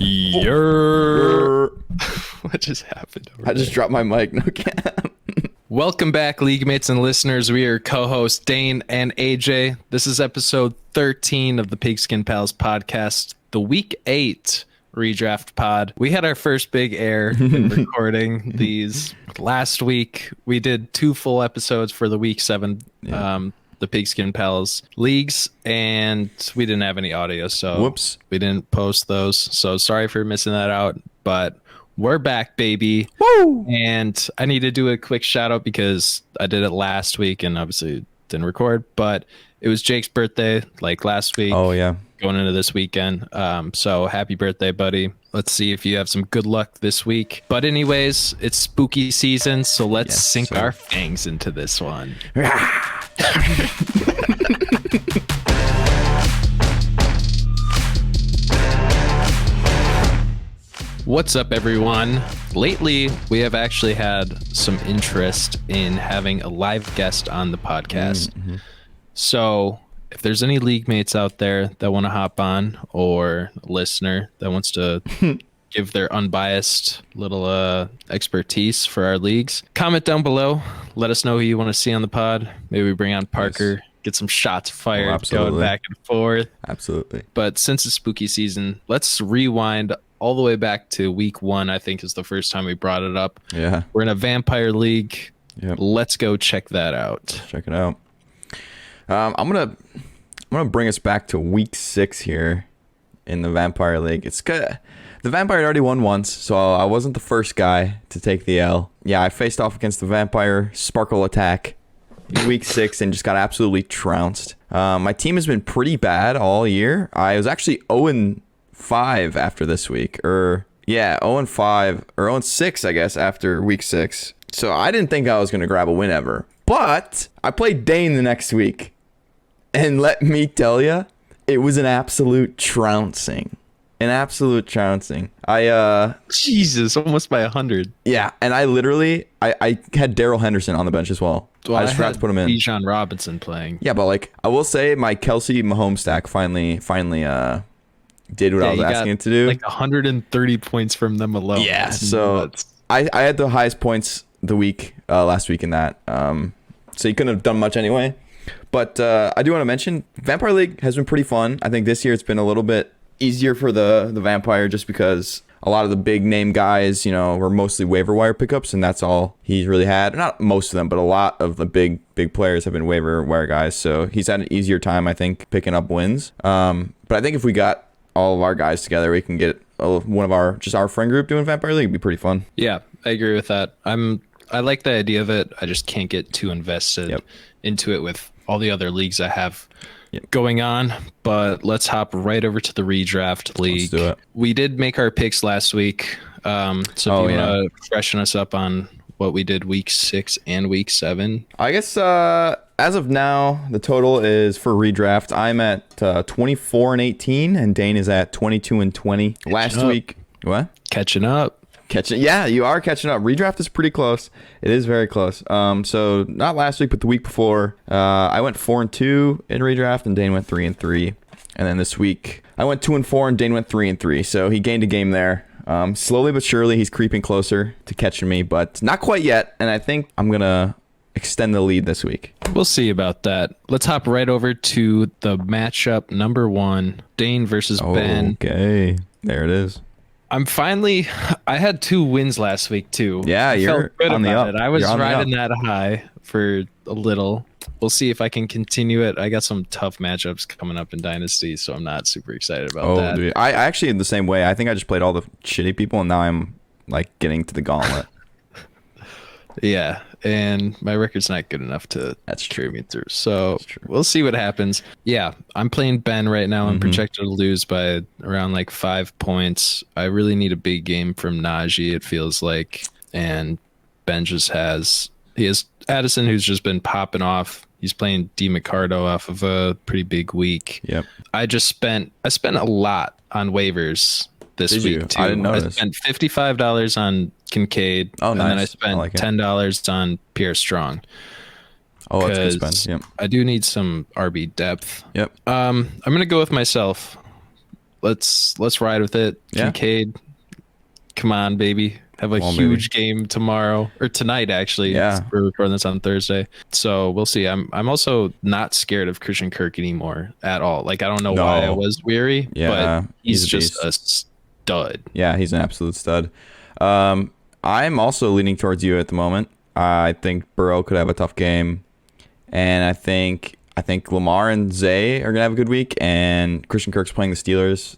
What just happened? I just dropped my mic. No cap. Welcome back, league mates and listeners. We are co-hosts Dane and AJ. This is episode 13 of the Pigskin Pals podcast, the week 8 redraft pod. We had our first big air in recording these last week. We did 2 full episodes for the week 7 the Pigskin Pals leagues, and we didn't have any audio, so Whoops. We didn't post those. So sorry for missing that out, but we're back, baby. Woo! And I need to do a quick shout out because I did it last week and obviously didn't record, but it was Jake's birthday like last week. Oh yeah. Going into this weekend. So happy birthday, buddy. Let's see if you have some good luck this week. But anyways, it's spooky season, so let's sink our fangs into this one. What's up, everyone? Lately, we have actually had some interest in having a live guest on the podcast. Mm-hmm. So if there's any league mates out there that want to hop on, or a listener that wants to give their unbiased little expertise for our leagues, comment down below. Let us know who you want to see on the pod. Maybe we bring on Parker, get some shots fired, going back and forth. Absolutely. But since it's spooky season, let's rewind all the way back to week 1, I think is the first time we brought it up. Yeah. We're in a vampire league. Yep. Let's go check that out. Check it out. I'm gonna bring us back to week 6 here in the Vampire League. It's good. The Vampire had already won once, so I wasn't the first guy to take the L. Yeah, I faced off against the Vampire Sparkle Attack in week 6 and just got absolutely trounced. My team has been pretty bad all year. I was actually 0-5 after this week, 0-5 or 0-6, I guess, after week 6. So I didn't think I was gonna grab a win ever, but I played Dane the next week. And let me tell you, it was an absolute trouncing. Jesus, almost by 100. Yeah, and I literally, I had Daryl Henderson on the bench as well. I just forgot to put him in. Bijan Robinson playing. Yeah, but like, I will say my Kelsey Mahomes stack finally did what I was asking it to do. Like 130 points from them alone. Yeah, so I had the highest points the week, last week in that. So you couldn't have done much anyway. But I do want to mention, Vampire League has been pretty fun. I think this year it's been a little bit easier for the Vampire just because a lot of the big name guys, were mostly waiver wire pickups, and that's all he's really had. Not most of them, but a lot of the big players have been waiver wire guys. So he's had an easier time, I think, picking up wins. But I think if we got all of our guys together, we can get one of our friend group doing Vampire League. It'd be pretty fun. Yeah, I agree with that. I like the idea of it. I just can't get too invested into it with all the other leagues I have going on. But let's hop right over to the redraft league. Let's do it. We did make our picks last week. So if you want to freshen us up on what we did week 6 and week 7. I guess as of now, the total is for redraft. I'm at 24-18, and Dane is at 22-20. Last week, what? Catching up. Yeah, you are catching up. Redraft is pretty close. It is very close. So not last week, but the week before, I went 4-2 in redraft, and Dane went 3-3. And then this week, I went 2-4, and Dane went 3-3. So he gained a game there. Slowly but surely, he's creeping closer to catching me, but not quite yet. And I think I'm gonna extend the lead this week. We'll see about that. Let's hop right over to the matchup number 1, Dane versus Ben. Okay, there it is. I had 2 wins last week too. Yeah, you're on the up. I was riding that high for a little. We'll see if I can continue it. I got some tough matchups coming up in Dynasty, so I'm not super excited about that. Dude. I actually in the same way. I think I just played all the shitty people, and now I'm like getting to the gauntlet. Yeah, and my record's not good enough to carry me through. So we'll see what happens. Yeah, I'm playing Ben right now. I'm projected to lose by around like 5 points. I really need a big game from Najee, it feels like. And Ben just has Addison, who's just been popping off. He's playing DiMccardo off of a pretty big week. Yep. I spent a lot on waivers this week too. I didn't notice. I spent $55 on Kincaid. Oh, nice. And then I spent $10 on Pierre Strong. Oh, that's good spend. Yep. I do need some RB depth. Yep. I'm gonna go with myself. let's ride with it. Yeah. Kincaid, come on, baby. Have a huge game tomorrow or tonight, actually. Yeah. We're recording this on Thursday. So we'll see. I'm also not scared of Christian Kirk anymore at all. Like, I don't know why I was weary, but he's just a stud. Yeah, he's an absolute stud. I'm also leaning towards you at the moment. I think Burrow could have a tough game. And I think Lamar and Zay are going to have a good week. And Christian Kirk's playing the Steelers,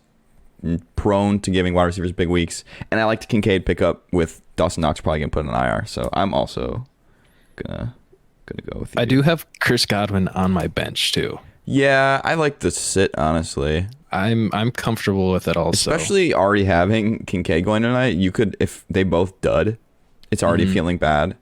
prone to giving wide receivers big weeks. And I like the Kincaid pickup with Dawson Knox probably going to put in an IR. So I'm also gonna go with you. I do have Chris Godwin on my bench too. Yeah, I like the sit, honestly. I'm comfortable with it also. Especially already having Kincaid going tonight, you could, if they both dud, it's already feeling bad.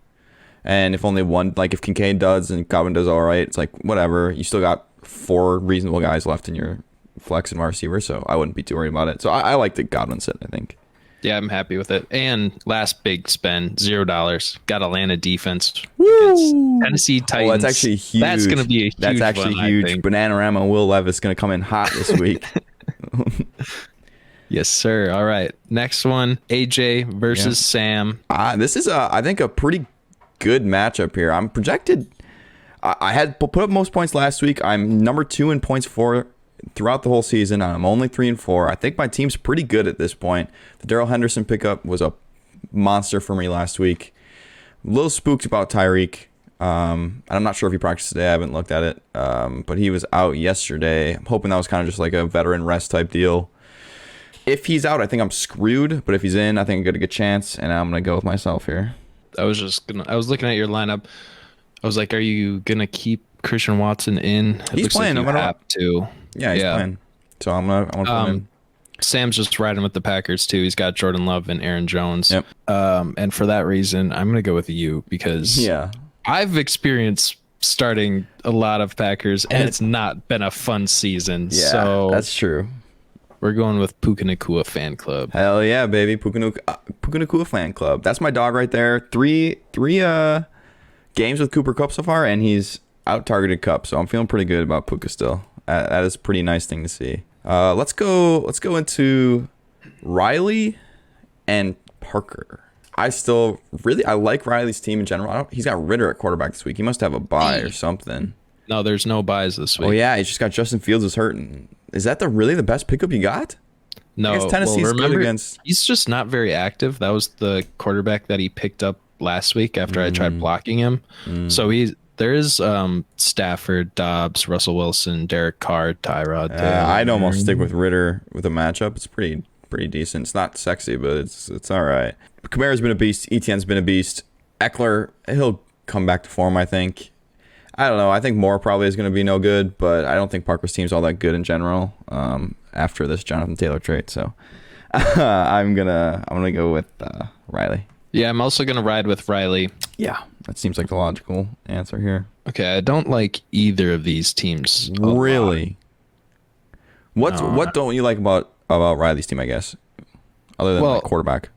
And if only one, like if Kincaid does and Godwin does all right, it's like whatever. You still got 4 reasonable guys left in your flex and wide receiver, so I wouldn't be too worried about it. So I like the Godwin sit, I think. Yeah, I'm happy with it. And last big spend, $0. Got Atlanta defense. Tennessee Titans. Oh, that's actually huge. That's going to be a huge That's actually one, huge. Bananarama and Will Levis going to come in hot this week. Yes, sir. All right. Next one, AJ versus Sam. This is, I think, a pretty good matchup here. I'm projected. I had put up most points last week. I'm number 2 in points for throughout the whole season. I'm only 3 and 4. I think my team's pretty good at this point. The Darrell Henderson pickup was a monster for me last week. A little spooked about Tyreek. I'm not sure if he practiced today. I haven't looked at it. But he was out yesterday. I'm hoping that was kind of just like a veteran rest type deal. If he's out, I think I'm screwed. But if he's in, I think I got a good chance. And I'm going to go with myself here. I was looking at your lineup. I was like, are you going to keep Christian Watson in? He's playing. Like you have to. Yeah, he's playing. So I'm gonna put him in. Sam's just riding with the Packers too. He's got Jordan Love and Aaron Jones. Yep. And for that reason, I'm gonna go with you because I've experienced starting a lot of Packers and it's not been a fun season. Yeah, so that's true. We're going with Puka Nacua fan club. Hell yeah, baby. Puka Nacua fan club. That's my dog right there. Three games with Cooper Kupp so far, and he's out targeted Kupp. So I'm feeling pretty good about Puka still. That is a pretty nice thing to see. Let's go into Riley and Parker. I like Riley's team in general. He's got Ritter at quarterback this week. He must have a bye or something. No, there's no buys this week. Oh yeah, he's just got Justin Fields is hurting. Is that really the best pickup you got? No, I guess Tennessee's good against. He's just not very active. That was the quarterback that he picked up last week after I tried blocking him. So there's Stafford, Dobbs, Russell Wilson, Derek Carr, Tyrod. I'd almost stick with Ritter with a matchup. It's pretty decent. It's not sexy, but it's all right. Kamara's been a beast. Etienne's been a beast. Eckler, he'll come back to form, I think. I don't know. I think Moore probably is going to be no good, but I don't think Parker's team's all that good in general after this Jonathan Taylor trade. So I'm gonna go with Riley. Yeah, I'm also gonna ride with Riley. Yeah, that seems like the logical answer here. Okay, I don't like either of these teams. Really? What don't you like about Riley's team? I guess other than like quarterback.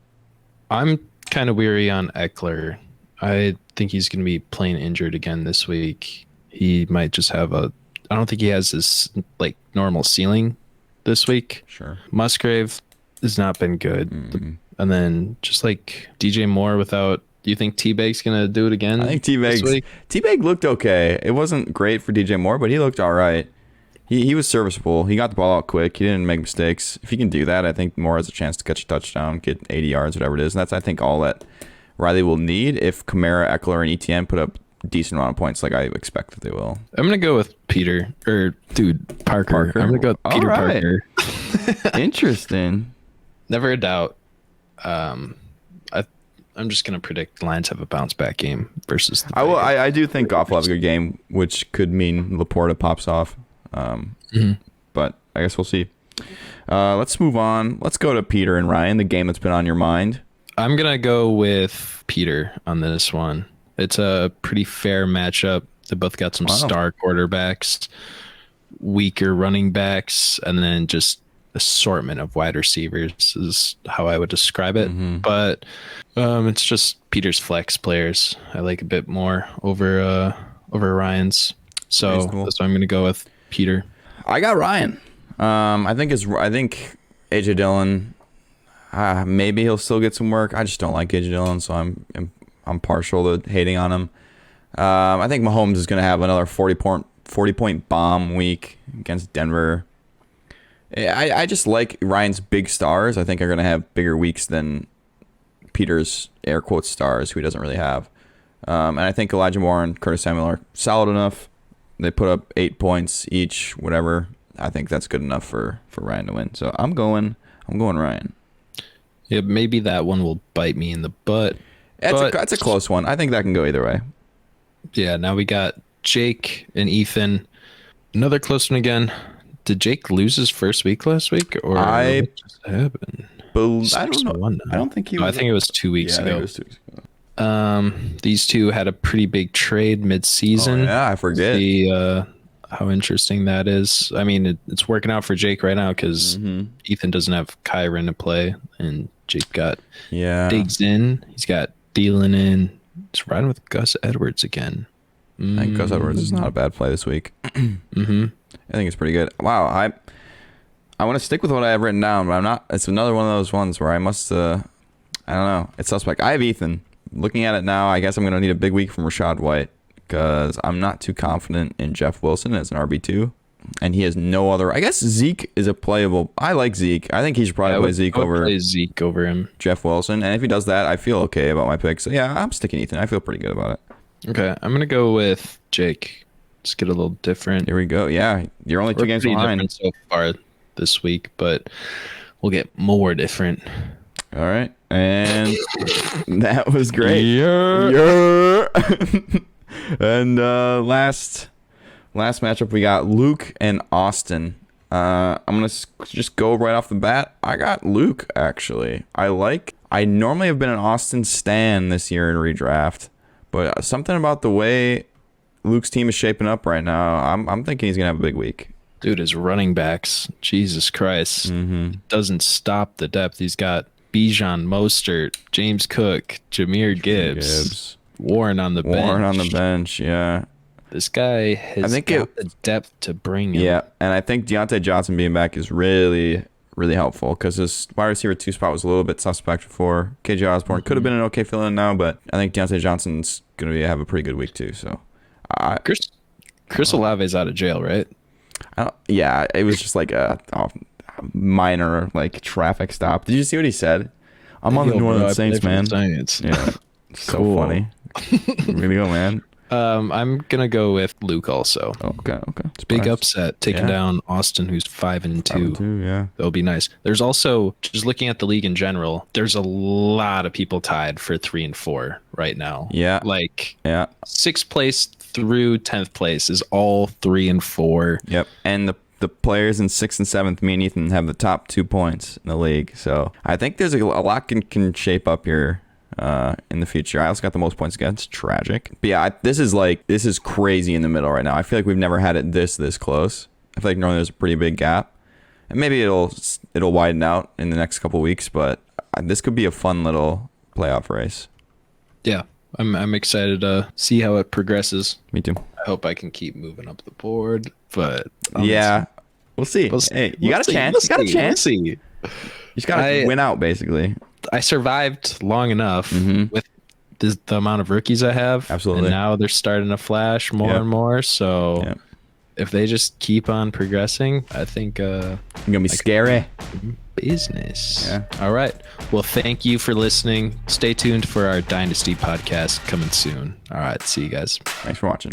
I'm kind of weary on Eckler. I think he's going to be playing injured again this week. He might just have I don't think he has his like normal ceiling this week. Sure. Musgrave has not been good. And then just like DJ Moore do you think T-Bag's going to do it again? I think T-Bag looked okay. It wasn't great for DJ Moore, but he looked all right. He was serviceable. He got the ball out quick. He didn't make mistakes. If he can do that, I think Moore has a chance to catch a touchdown, get 80 yards, whatever it is. And that's, I think, all that Riley will need if Kamara, Eckler, and Etienne put up a decent amount of points like I expect that they will. I'm going to go with Parker. I'm going to go with Peter Parker. Interesting. Never a doubt. I'm just going to predict the Lions have a bounce back game versus the I do think Goff will have a good game, which could mean Laporta pops off. But I guess we'll see. Let's move on. Let's go to Peter and Ryan, the game that's been on your mind. I'm going to go with Peter on this one. It's a pretty fair matchup. They both got some star quarterbacks, weaker running backs, and then just assortment of wide receivers is how I would describe it. But it's just Peter's flex players I like a bit more over Ryan's. So that's why I'm going to go with Peter. I got Ryan. I think AJ Dillon. Maybe he'll still get some work. I just don't like AJ Dillon, so I'm partial to hating on him. I think Mahomes is going to have another 40-point bomb week against Denver. I just like Ryan's big stars. I think are going to have bigger weeks than Peter's air quotes stars, who he doesn't really have. And I think Elijah Moore and Curtis Samuel are solid enough. They put up 8 points each, whatever. I think that's good enough for Ryan to win. So I'm going Ryan. Yeah, maybe that one will bite me in the butt. That's a close one. I think that can go either way. Yeah, now we got Jake and Ethan. Another close one again. Did Jake lose his first week last week, or what just happened? I don't know. I don't think he was. I think it was 2 weeks ago. It was 2 weeks ago. These two had a pretty big trade mid-season. Oh, yeah, I forget. See how interesting that is. I mean, it's working out for Jake right now because Ethan doesn't have Kyron to play, and Jake got Diggs in. He's got Thielen in. He's riding with Gus Edwards again. I think Gus Edwards is not a bad play this week. I think it's pretty good. Wow, I want to stick with what I have written down, but I'm not. It's another one of those ones where I must. I don't know. It's suspect. I have Ethan. Looking at it now, I guess I'm going to need a big week from Rachaad White because I'm not too confident in Jeff Wilson as an RB2, and he has no other. I guess Zeke is a playable. I like Zeke. I think he should probably play Zeke over him. Jeff Wilson, and if he does that, I feel okay about my pick. So yeah, I'm sticking Ethan. I feel pretty good about it. Okay, I'm gonna go with Jake. Just get a little different. Here we go. Yeah, you're only 2 games behind so far this week, but we'll get more different. All right, and that was great. And last matchup, we got Luke and Austin. I'm gonna just go right off the bat. I got Luke actually. I normally have been an Austin stan this year in redraft, but something about the way Luke's team is shaping up right now, I'm thinking he's gonna have a big week. Dude, his running backs, Jesus Christ, doesn't stop the depth. He's got Bijan Mostert, James Cook, Jahmyr Gibbs, Warren on the bench. Yeah. This guy has got the depth to bring him. Yeah, and I think Deontay Johnson being back is really, really helpful because his wide receiver 2 spot was a little bit suspect before. KJ Osborne could have been an okay fill-in now, but I think Deontay Johnson's going to have a pretty good week too. So, Chris Olave's out of jail, right? Yeah, it was just like a minor traffic stop. Did you see what he said? I'm on the New Orleans Saints, man. Yeah, so funny. Way to go, man. I'm gonna go with Luke also. Okay. Big upset, taking down Austin, who's 5-2. Yeah, that'll be nice. There's also, just looking at the league in general, there's a lot of people tied for 3 and 4 right now. Yeah, 6th place through 10th place is all 3 and 4. Yep, and the players in 6th and 7th, me and Ethan have the top 2 points in the league. So I think there's a lot can shape up here. In the future. I also got the most points against. Tragic. But yeah, this is crazy in the middle right now. I feel like we've never had it this close. I feel like normally there's a pretty big gap, and maybe it'll widen out in the next couple weeks. But this could be a fun little playoff race. Yeah, I'm excited to see how it progresses. Me too. I hope I can keep moving up the board, but yeah, we'll see. Hey, you got a chance. You got a chance. You just gotta win out, basically. I survived long enough with the amount of rookies I have. Absolutely. And now they're starting to flash more and more. So if they just keep on progressing, I think it's gonna be scary business. Yeah. All right. Well, thank you for listening. Stay tuned for our Dynasty podcast coming soon. All right. See you guys. Thanks for watching.